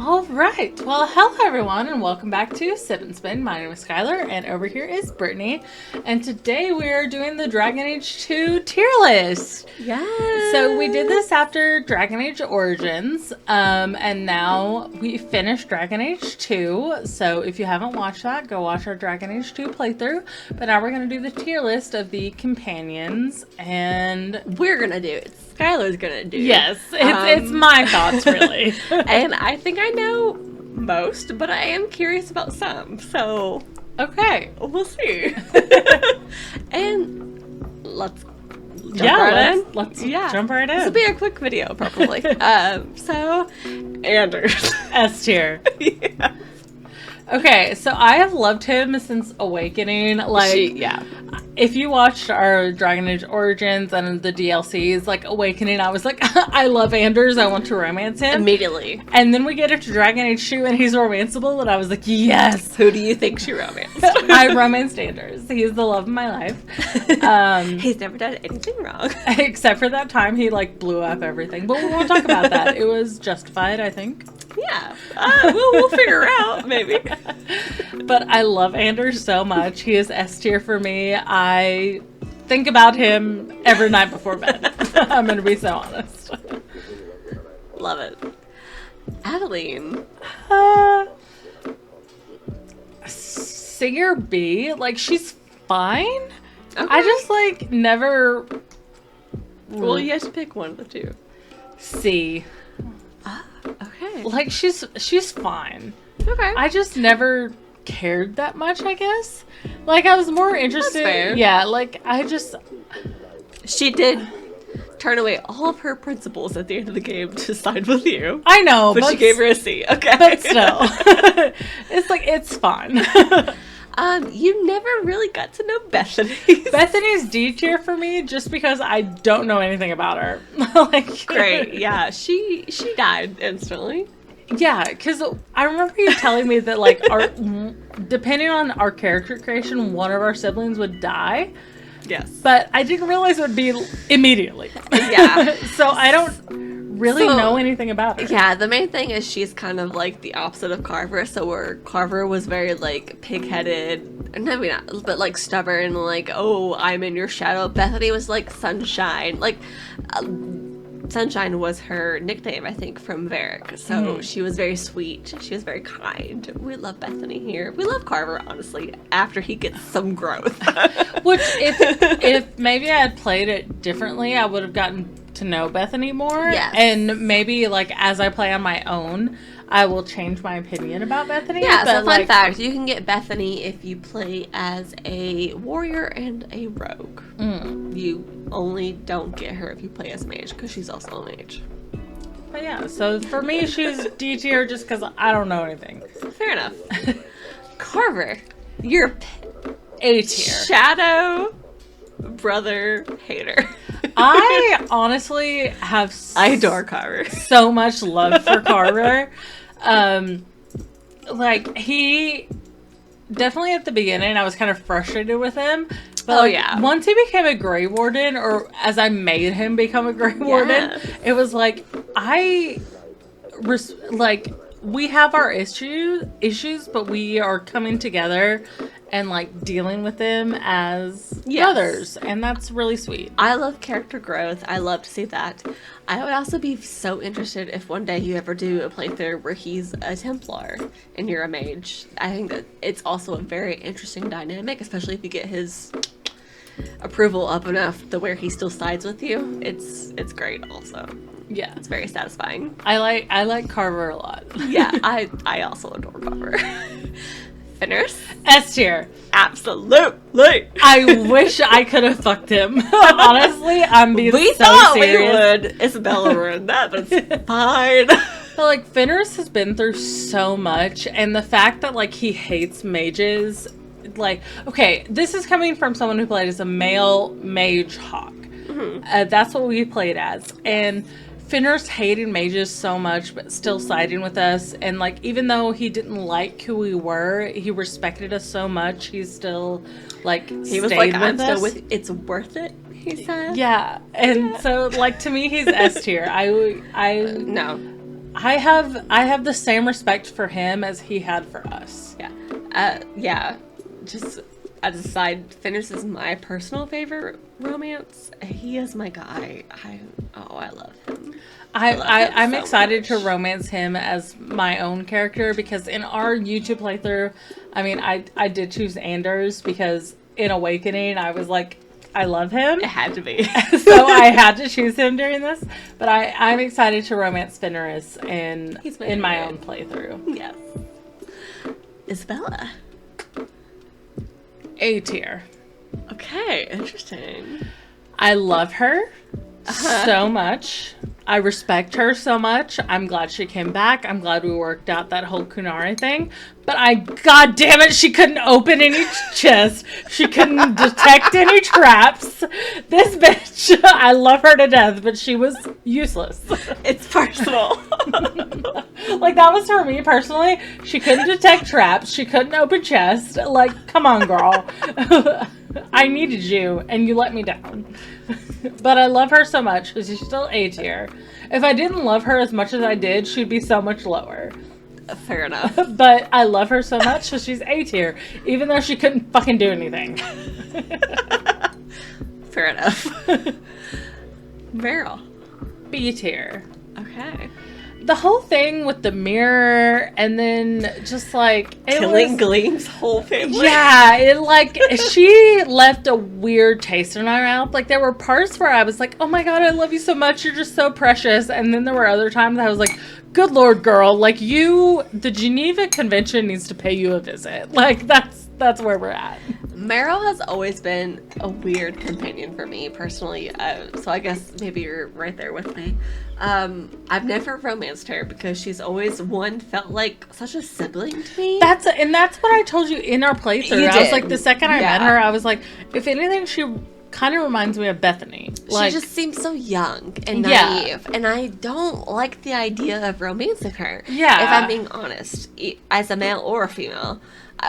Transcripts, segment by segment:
All right. Well, hello everyone, and welcome back to Sip and Spin. My name is Skylar, and over here is Brittany. And today we are doing the Dragon Age 2 tier list. Yes. So we did this after Dragon Age Origins, and now we finished Dragon Age 2. So if you haven't watched that, go watch our Dragon Age 2 playthrough. But now we're going to do the tier list of the companions, and we're gonna do it. Skylar's gonna do. Yes, it's my thoughts really. And I think I know most, but I am curious about some. So Okay. we'll see. And let's jump let's Yeah. jump right in. This will be a quick video, probably. So Anders. S tier. Yeah. Okay, so I have loved him since Awakening. If you watched our Dragon Age Origins and the DLCs, like Awakening, I was like, I love Anders, I want to romance him. Immediately. And then we get into Dragon Age 2 and he's romanceable, and I was like, yes! Who do you think she romanced? I romanced Anders. He's the love of my life. He's never done anything wrong. Except for that time he, blew up everything. But we won't talk about that. It was justified, I think. Yeah. We'll figure out, maybe. But I love Anders so much. He is S tier for me. I think about him every night before bed. I'm going to be so honest. Love it. Adeline. Singer B. She's fine. Okay. I just, never... Well, you have to pick one of the two. C. Okay. She's fine. Okay. I just never cared that much, I guess. I was more interested. That's fair. Yeah, She did turn away all of her principles at the end of the game to side with you. I know, But she gave her a C. Okay. But still. It's fine. You never really got to know Bethany. Bethany's D tier for me just because I don't know anything about her. Great. Yeah, she died instantly. Yeah, because I remember you telling me that, depending on our character creation, one of our siblings would die. Yes. But I didn't realize it would be immediately. Yeah. So I don't really know anything about her. Yeah, the main thing is she's kind of the opposite of Carver. So where Carver was very pig-headed, maybe not, but stubborn, oh, I'm in your shadow. Bethany was Sunshine. Sunshine was her nickname, I think, from Varric. So she was very sweet. She was very kind. We love Bethany here. We love Carver, honestly, after he gets some growth. Which, if maybe I had played it differently, I would have gotten to know Bethany more. Yes. And maybe, as I play on my own, I will change my opinion about Bethany. Yeah, but so fun fact, you can get Bethany if you play as a warrior and a rogue. You only don't get her if you play as mage, because she's also a mage. But yeah, so for me, she's D tier just because I don't know anything. Fair enough. Carver, you're A tier. shadow brother hater. I honestly have I adore Carver. so much love for Carver. He definitely at the beginning I was kind of frustrated with him. But once he became a Grey Warden, or as I made him become a Grey Warden, it was we have our issues, but we are coming together and dealing with them as brothers, and that's really sweet. I love character growth. I love to see that. I would also be so interested if one day you ever do a playthrough where he's a Templar and you're a mage. I think that it's also a very interesting dynamic, especially if you get his approval up enough to where he still sides with you. It's great also. Yeah, it's very satisfying. I like Carver a lot. Yeah, I also adore Carver. Fenris? S tier. Absolutely. I wish I could have fucked him. Honestly, I'm being we so thought serious. We would. Isabella ruined that, but it's fine. But Fenris has been through so much, and the fact that he hates mages, okay, this is coming from someone who played as a male mage hawk. Mm-hmm. That's what we played as, and Fenris hated mages so much, but still siding with us. And even though he didn't like who we were, he respected us so much. He still he was like, I'm still with. It's worth it. He said. Yeah, and so to me, he's S tier. I no. I have the same respect for him as he had for us. Yeah. Just as a side, Fenris is my personal favorite romance. He is my guy. I love him. I'm so excited much. to romance him as my own character, because in our YouTube playthrough, I mean, I did choose Anders because in Awakening, I was like, I love him. It had to be. So I had to choose him during this. But I'm excited to romance Fenris in my own playthrough. Yes. Isabella. A tier. Okay, interesting. I love her so much. I respect her so much. I'm glad she came back. I'm glad we worked out that whole Kunari thing. But god damn it, she couldn't open any chests. She couldn't detect any traps. This bitch, I love her to death, but she was useless. It's personal. Like, that was for me personally. She couldn't detect traps. She couldn't open chests. Like, come on, girl. I needed you, and you let me down. But I love her so much because she's still A tier. If I didn't love her as much as I did, she'd be so much lower. Fair enough. But I love her so much, so she's A tier, even though she couldn't fucking do anything. Fair enough. Meryl. B tier. Okay. The whole thing with the mirror, and then just like Killing Gleam's whole family. Yeah, she left a weird taste in my mouth. Like, there were parts where I was like, oh my god, I love you so much, you're just so precious. And then there were other times I was like, good lord, girl, like, the Geneva Convention needs to pay you a visit. Like, that's where we're at. Meryl has always been a weird companion for me personally, so I guess maybe you're right there with me. I've never romanced her because she's always felt like such a sibling to me. That's what I told you in our playthrough. I was like, the second I met her, I was like, if anything, she kind of reminds me of Bethany. Like, she just seems so young and naive, and I don't like the idea of romancing her. Yeah. If I'm being honest, as a male or a female.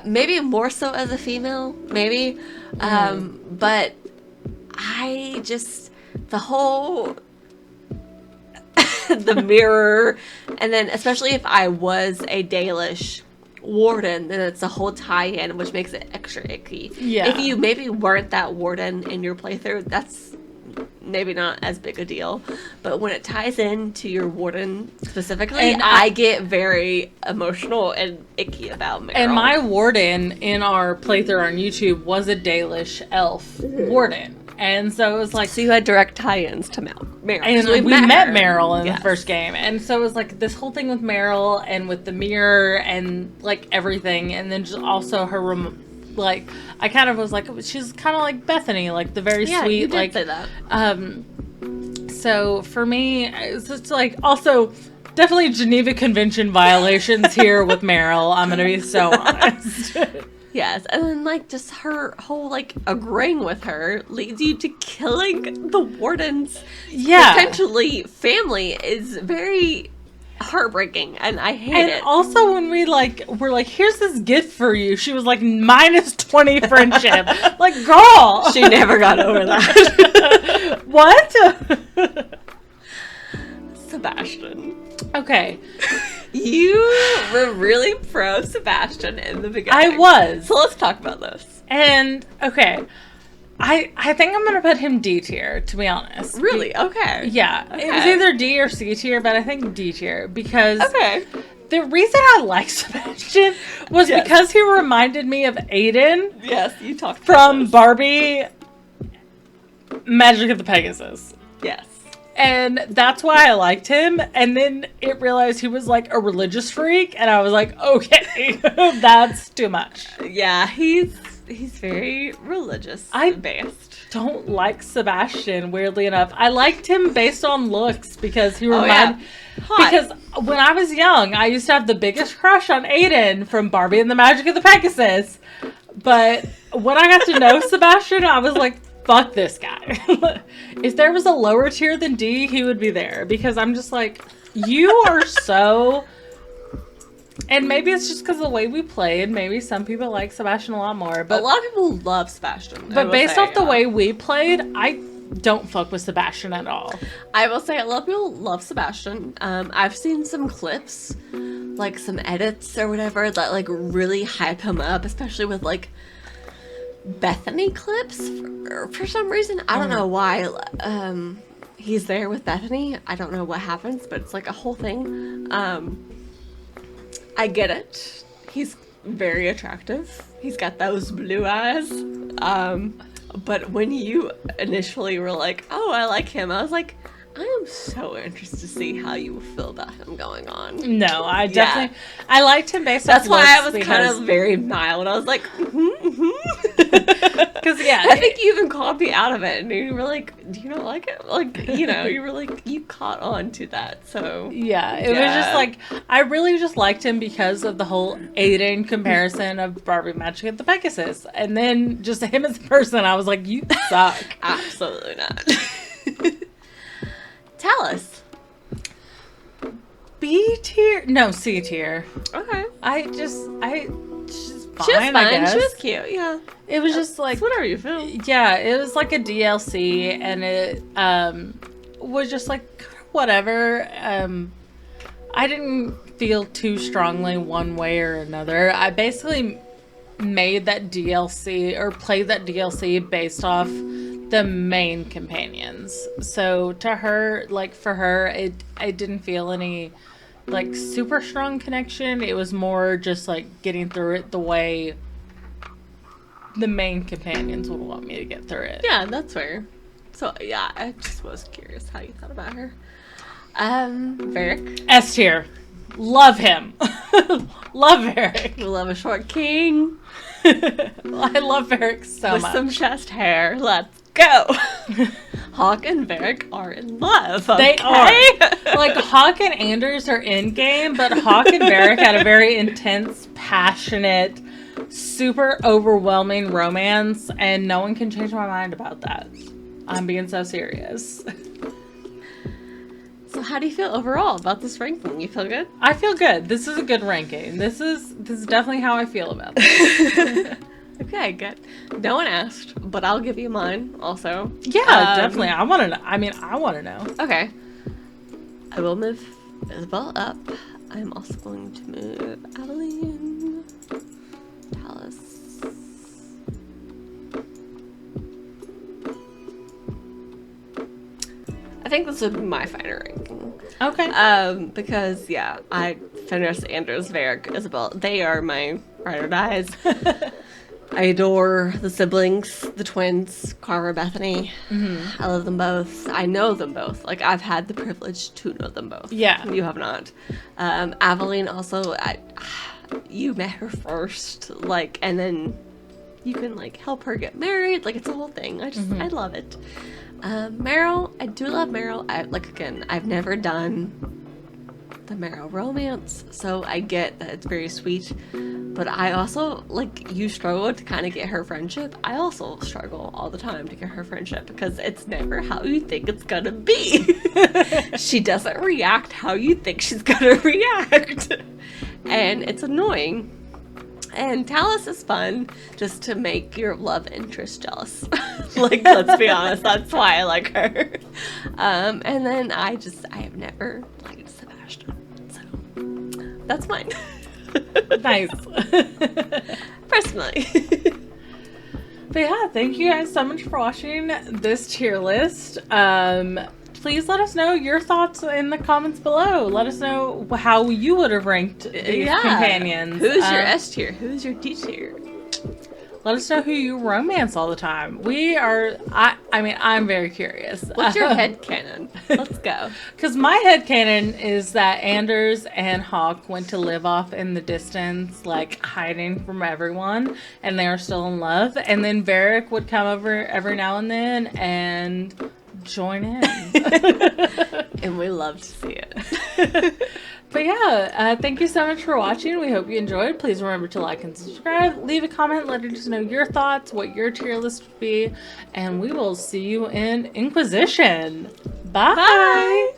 Maybe more so as a female, maybe. But I just, the whole, the mirror, and then especially if I was a Dalish warden, then it's a whole tie-in, which makes it extra icky. Yeah. If you maybe weren't that warden in your playthrough, that's maybe not as big a deal, but when it ties in to your warden specifically, and I get very emotional and icky about Meryl. And my warden in our playthrough on YouTube was a Dalish elf warden, and so it was like, so you had direct tie-ins to Meryl, and we met Meryl in the first game, and so it was like this whole thing with Meryl and with the mirror and like everything, and then just also her like, I kind of was like, she's kind of like Bethany, like the very sweet, you did like, say that. So for me, it's just like, also definitely Geneva Convention violations here with Meryl. I'm gonna be so honest. Yes, and then like just her whole like agreeing with her leads you to killing the warden's potentially family is very heartbreaking, and I hate it. And also when we're like, here's this gift for you, she was like, -20 friendship. Like, girl, she never got over that. What? Sebastian. Okay. You were really pro Sebastian in the beginning. I was. So let's talk about this. And okay, I think I'm gonna put him D tier, to be honest. Really? Okay. Yeah. Okay. It was either D or C tier, but I think D tier because the reason I like Sebastian was because he reminded me of Aiden. Yes, you talked about from this. Barbie Magic of the Pegasus. Yes. And that's why I liked him. And then it realized he was like a religious freak, and I was like, okay, that's too much. Yeah, he's very religious based. Don't like Sebastian, weirdly enough. I liked him based on looks because he reminded because when I was young, I used to have the biggest crush on Aiden from Barbie and the Magic of the Pegasus. But when I got to know Sebastian, I was like, fuck this guy. If there was a lower tier than D, he would be there. Because I'm just like, you are so... And maybe it's just because of the way we played. Maybe some people like Sebastian a lot more. But a lot of people love Sebastian. But based off the way we played, I don't fuck with Sebastian at all. I will say a lot of people love Sebastian. I've seen some clips, like some edits or whatever, that like really hype him up, especially with like Bethany clips for some reason. I don't know why. He's there with Bethany. I don't know what happens, but it's like a whole thing. I get it. He's very attractive. He's got those blue eyes. But when you initially were like, oh, I like him, I was like, I am so interested to see how you feel about him going on. No, I definitely, I liked him based That's off why I looks was kind of very mild. I was like, because yeah, I think you even called me out of it, and you were like, "Do you not like it?" Like, you know, you were like, you caught on to that. So yeah, it was just like I really just liked him because of the whole Aiden comparison of Barbie Magic at the Pegasus, and then just him as a person, I was like, you suck. Absolutely not. Tell us. B tier? No, C tier. Okay. She's fine, She was fine. I guess. She was cute. Yeah. It was just like, It's whatever you feel. yeah, it was like a DLC, and it was just like whatever. I didn't feel too strongly one way or another. I basically made that DLC or played that DLC based off the main companions. So to her, like for her, I didn't feel any like super strong connection. It was more just like getting through it the way the main companions would want me to get through it. Yeah, that's fair. So yeah, I just was curious how you thought about her. Varric. S tier. Love him. Love Varric. We love a short king. I love Varric so with much. some chest hair. Let's go. Hawk and Varric are in love. They okay? are. Like, Hawk and Anders are in game, but Hawk and Varric had a very intense, passionate, super overwhelming romance, and no one can change my mind about that. I'm being so serious. So how do you feel overall about this ranking? You feel good? I feel good. This is a good ranking. This is definitely how I feel about this. Okay, good. No one asked, but I'll give you mine also. Yeah, definitely. I want to know. I mean, I want to know. Okay. I will move Isabel up. I'm also going to move Adeline. Dallas. I think this would be my final ranking. Okay. Because yeah, I Fenris, Anders, Varric, Isabel. They are my ride or dies. I adore the siblings, the twins, Carver, Bethany. Mm-hmm. I love them both. I know them both. Like, I've had the privilege to know them both. Yeah. You have not. Aveline also, you met her first, like, and then you can, like, help her get married. Like, it's a whole thing. I love it. Meryl, I do love Meryl. I've never done the Meryl romance, so I get that it's very sweet, but I also, like, you struggle to kind of get her friendship. I also struggle all the time to get her friendship because it's never how you think it's gonna be. She doesn't react how you think she's gonna react, and it's annoying. And Talus is fun just to make your love interest jealous. Like, let's be honest, that's why I like her. And then I have never liked Sebastian. So that's mine. Nice. Personally. But yeah, thank you guys so much for watching this tier list. Please let us know your thoughts in the comments below. Let us know how you would have ranked these companions. Who's your S tier? Who's your D tier? Let us know who you romance all the time. I'm very curious. What's your headcanon? Let's go. Because my headcanon is that Anders and Hawk went to live off in the distance, like hiding from everyone, and they are still in love. And then Varric would come over every now and then and join in. And we love to see it. But yeah, thank you so much for watching. We hope you enjoyed. Please remember to like and subscribe. Leave a comment letting us know your thoughts, what your tier list would be, and we will see you in Inquisition. Bye. Bye.